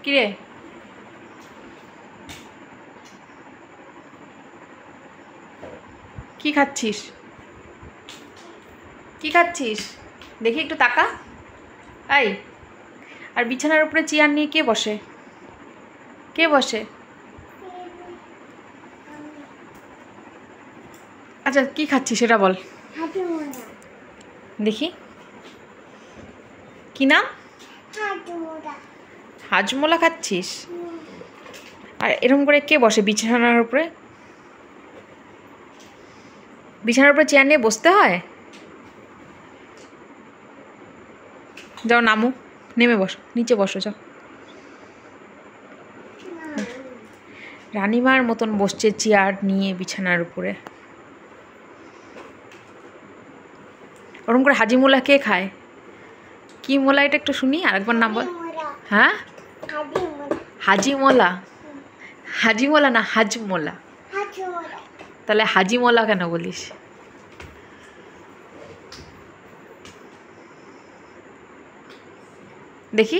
কিরে কি খাচ্ছিস? কি খাচ্ছিস দেখি একটু তাকা। এই, আর বিছানার উপরে চেয়ার নিয়ে কে বসে? কে বসে? আচ্ছা কি খাচ্ছিস সেটা বল দেখি। কি নাম? হাজমোলা খাচ্ছিস? আর এরকম করে কে বসে বিছানার উপরে? বিছানার উপরে চেয়ার নিয়ে বসতে হয়? যাও নামো, নেমে বসো, নিচে বসো যাও। রানীমার মতন বসছে চেয়ার নিয়ে বিছানার উপরে। ওরকম করে হাজিমোলা কে খায়? কি মোলা এটা একটু শুনি, আরেকবার নাম বল। হ্যাঁ, হাজিমোলা। হাজিমোলা না হাজমোলা। তাহলে হাজিমোলা কেন বলিস? দেখি